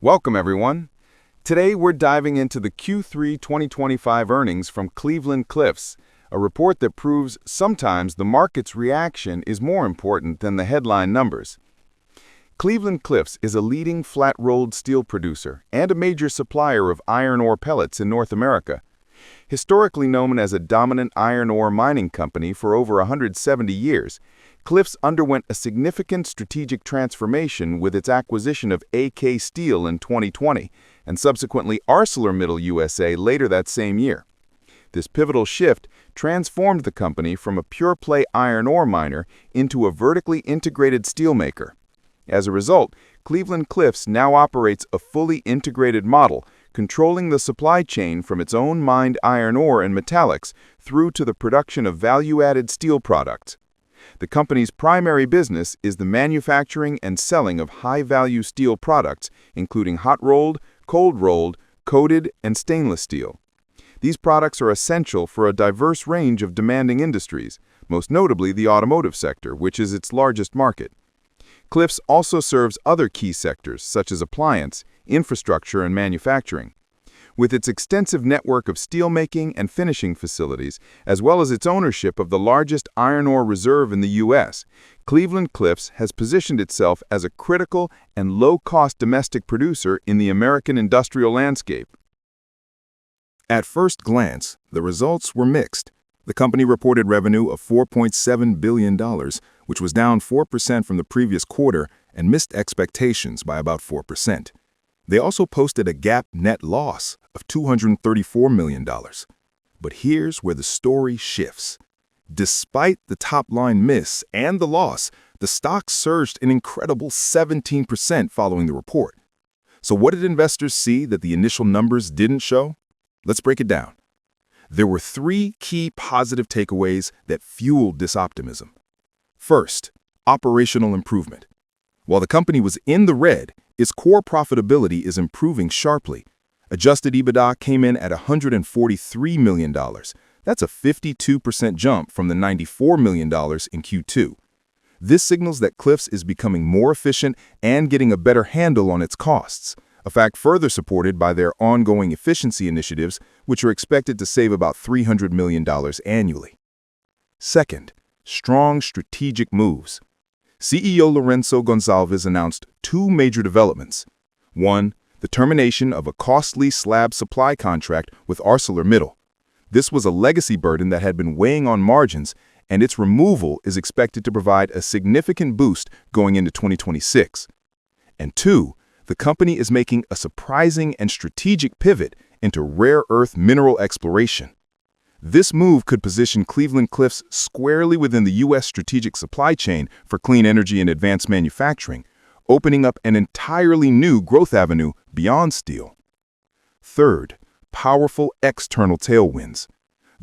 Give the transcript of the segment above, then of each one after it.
Welcome, everyone. Today, we're diving into the Q3 2025 earnings from CLIFFS, a report that proves sometimes the market's reaction is more important than the headline numbers. CLIFFS is a leading flat-rolled steel producer and a major supplier of iron ore pellets in North America. Historically known as a dominant iron ore mining company for over 170 years, CLIFFS underwent a significant strategic transformation with its acquisition of AK Steel in 2020 and subsequently ArcelorMittal USA later that same year. This pivotal shift transformed the company from a pure-play iron ore miner into a vertically integrated steelmaker. As a result, CLIFFS now operates a fully integrated model, controlling the supply chain from its own mined iron ore and metallics through to the production of value-added steel products. The company's primary business is the manufacturing and selling of high-value steel products, including hot-rolled, cold-rolled, coated, and stainless steel. These products are essential for a diverse range of demanding industries, most notably the automotive sector, which is its largest market. CLIFFS also serves other key sectors, such as appliance, infrastructure, and manufacturing. With its extensive network of steelmaking and finishing facilities, as well as its ownership of the largest iron ore reserve in the U.S., CLIFFS has positioned itself as a critical and low-cost domestic producer in the American industrial landscape. At first glance, the results were mixed. The company reported revenue of $4.7 billion, which was down 4% from the previous quarter and missed expectations by about 4%. They also posted a GAAP net loss of $234 million. But here's where the story shifts. Despite the top-line miss and the loss, the stock surged an incredible 17% following the report. So what did investors see that the initial numbers didn't show? Let's break it down. There were three key positive takeaways that fueled this optimism. First, operational improvement. While the company was in the red, its core profitability is improving sharply. Adjusted EBITDA came in at $143 million. That's a 52% jump from the $94 million in Q2. This signals that CLIFFS is becoming more efficient and getting a better handle on its costs, a fact further supported by their ongoing efficiency initiatives, which are expected to save about $300 million annually. Second, strong strategic moves. CEO Lourenço Gonçalves announced two major developments. One, the termination of a costly slab supply contract with ArcelorMittal. This was a legacy burden that had been weighing on margins, and its removal is expected to provide a significant boost going into 2026. And two, the company is making a surprising and strategic pivot into rare earth mineral exploration. This move could position CLIFFS squarely within the U.S. strategic supply chain for clean energy and advanced manufacturing, opening up an entirely new growth avenue beyond steel. Third, powerful external tailwinds.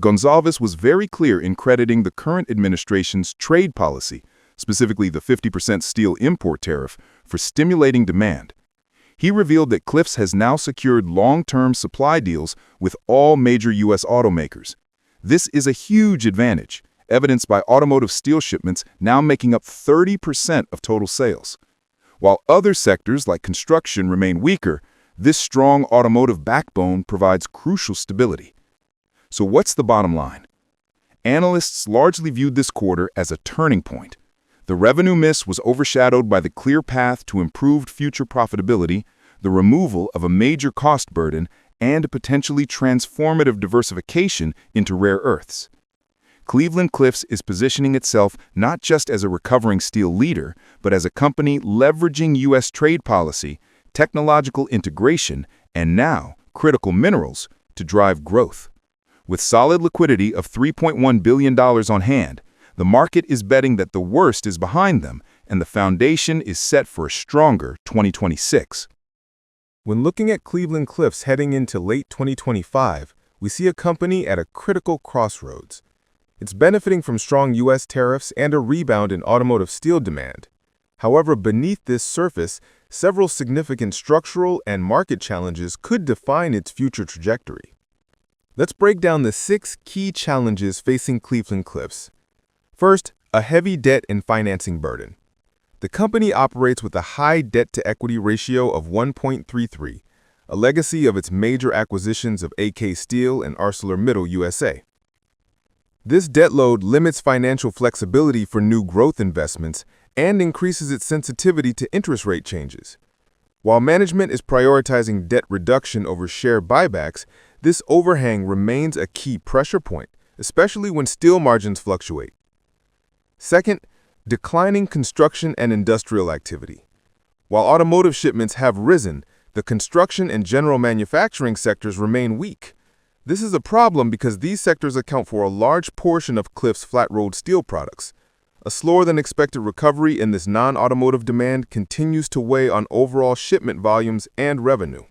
Gonçalves was very clear in crediting the current administration's trade policy, specifically the 50% steel import tariff, for stimulating demand. He revealed that CLIFFS has now secured long-term supply deals with all major U.S. automakers. This is a huge advantage, evidenced by automotive steel shipments now making up 30% of total sales. While other sectors like construction remain weaker, this strong automotive backbone provides crucial stability. So what's the bottom line? Analysts largely viewed this quarter as a turning point. The revenue miss was overshadowed by the clear path to improved future profitability, the removal of a major cost burden, and a potentially transformative diversification into rare earths. CLIFFS is positioning itself not just as a recovering steel leader, but as a company leveraging U.S. trade policy, technological integration, and now critical minerals to drive growth. With solid liquidity of $3.1 billion on hand, the market is betting that the worst is behind them and the foundation is set for a stronger 2026. When looking at CLIFFS heading into late 2025, we see a company at a critical crossroads. It's benefiting from strong U.S. tariffs and a rebound in automotive steel demand. However, beneath this surface, several significant structural and market challenges could define its future trajectory. Let's break down the 6 key challenges facing CLIFFS. First, a heavy debt and financing burden. The company operates with a high debt-to-equity ratio of 1.33, a legacy of its major acquisitions of AK Steel and ArcelorMittal USA. This debt load limits financial flexibility for new growth investments and increases its sensitivity to interest rate changes. While management is prioritizing debt reduction over share buybacks, this overhang remains a key pressure point, especially when steel margins fluctuate. Second, declining construction and industrial activity. While automotive shipments have risen, the construction and general manufacturing sectors remain weak. This is a problem because these sectors account for a large portion of CLIFFS flat-rolled steel products. A slower-than-expected recovery in this non-automotive demand continues to weigh on overall shipment volumes and revenue.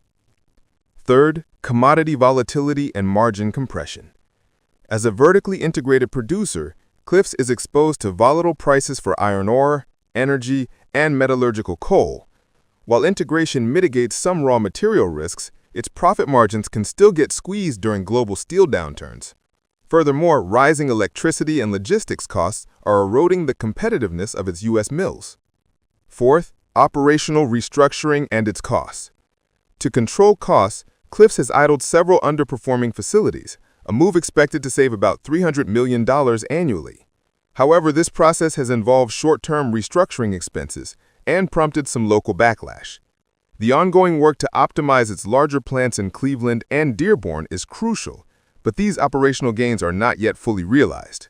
Third, commodity volatility and margin compression. As a vertically integrated producer, CLIFFS is exposed to volatile prices for iron ore, energy, and metallurgical coal. While integration mitigates some raw material risks, its profit margins can still get squeezed during global steel downturns. Furthermore, rising electricity and logistics costs are eroding the competitiveness of its U.S. mills. Fourth, operational restructuring and its costs. To control costs, CLIFFS has idled several underperforming facilities, a move expected to save about $300 million annually. However, this process has involved short-term restructuring expenses and prompted some local backlash. The ongoing work to optimize its larger plants in Cleveland and Dearborn is crucial, but these operational gains are not yet fully realized.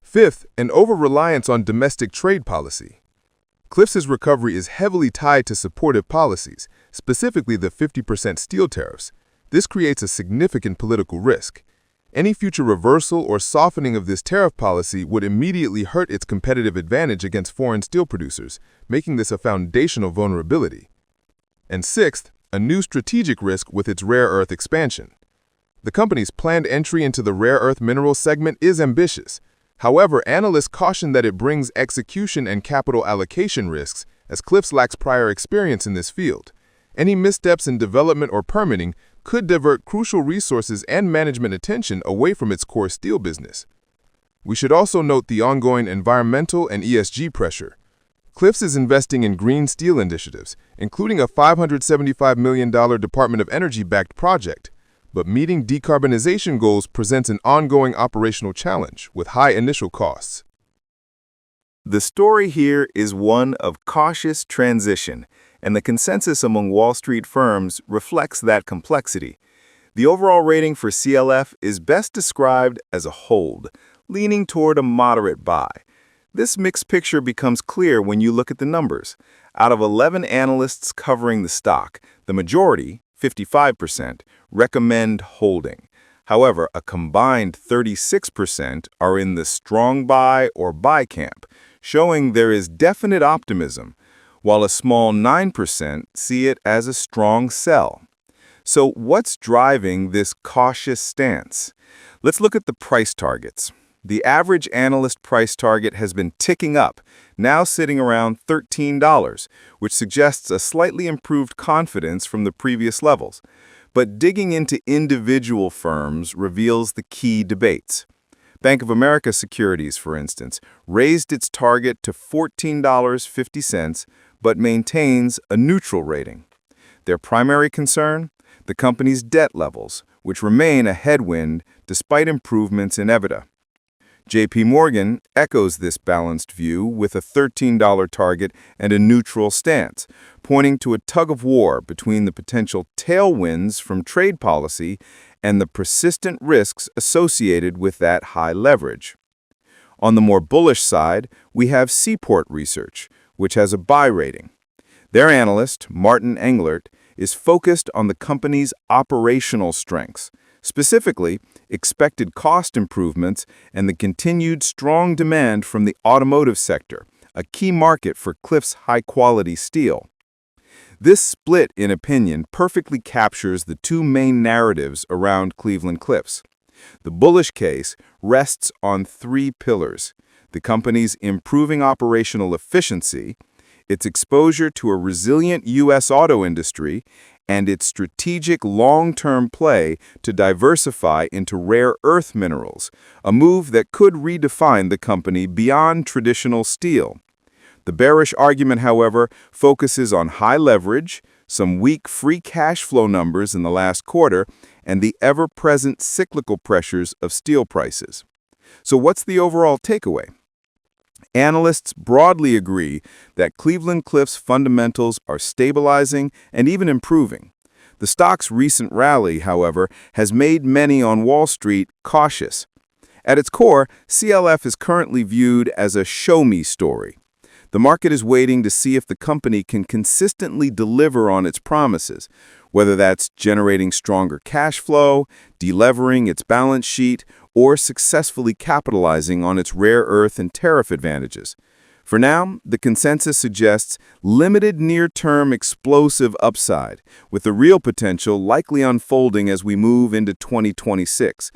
Fifth, an over-reliance on domestic trade policy. CLIFFS's recovery is heavily tied to supportive policies, specifically the 50% steel tariffs. This creates a significant political risk. Any future reversal or softening of this tariff policy would immediately hurt its competitive advantage against foreign steel producers, making this a foundational vulnerability. And sixth, a new strategic risk with its rare earth expansion. The company's planned entry into the rare earth minerals segment is ambitious. However, analysts caution that it brings execution and capital allocation risks, as CLIFFS lacks prior experience in this field. Any missteps in development or permitting could divert crucial resources and management attention away from its core steel business. We should also note the ongoing environmental and ESG pressure. CLIFFS is investing in green steel initiatives, including a $575 million Department of Energy-backed project. But meeting decarbonization goals presents an ongoing operational challenge with high initial costs. The story here is one of cautious transition, and the consensus among Wall Street firms reflects that complexity. The overall rating for CLF is best described as a hold, leaning toward a moderate buy. This mixed picture becomes clear when you look at the numbers. Out of 11 analysts covering the stock, the majority, 55%, recommend holding. However, a combined 36% are in the strong buy or buy camp, showing there is definite optimism, while a small 9% see it as a strong sell. So what's driving this cautious stance? Let's look at the price targets. The average analyst price target has been ticking up, now sitting around $13, which suggests a slightly improved confidence from the previous levels. But digging into individual firms reveals the key debates. Bank of America Securities, for instance, raised its target to $14.50, but maintains a neutral rating. Their primary concern? The company's debt levels, which remain a headwind despite improvements in EBITDA. JP Morgan echoes this balanced view with a $13 target and a neutral stance, pointing to a tug-of-war between the potential tailwinds from trade policy and the persistent risks associated with that high leverage. On the more bullish side, we have Seaport Research, which has a buy rating. Their analyst, Martin Englert, is focused on the company's operational strengths, specifically expected cost improvements and the continued strong demand from the automotive sector, a key market for CLIFFS high-quality steel. This split in opinion perfectly captures the two main narratives around Cleveland-Cliffs. The bullish case rests on three pillars: the company's improving operational efficiency, its exposure to a resilient U.S. auto industry, and its strategic long-term play to diversify into rare earth minerals, a move that could redefine the company beyond traditional steel. The bearish argument, however, focuses on high leverage, some weak free cash flow numbers in the last quarter, and the ever-present cyclical pressures of steel prices. So what's the overall takeaway? Analysts broadly agree that Cleveland-Cliffs fundamentals are stabilizing and even improving. The stock's recent rally, however, has made many on Wall Street cautious. At its core, CLF is currently viewed as a show-me story. The market is waiting to see if the company can consistently deliver on its promises, whether that's generating stronger cash flow, delevering its balance sheet, or successfully capitalizing on its rare earth and tariff advantages. For now, the consensus suggests limited near-term explosive upside, with the real potential likely unfolding as we move into 2026.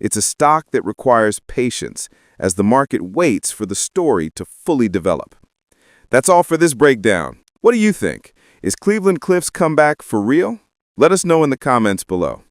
It's a stock that requires patience as the market waits for the story to fully develop. That's all for this breakdown. What do you think? Is Cleveland-Cliffs comeback for real? Let us know in the comments below.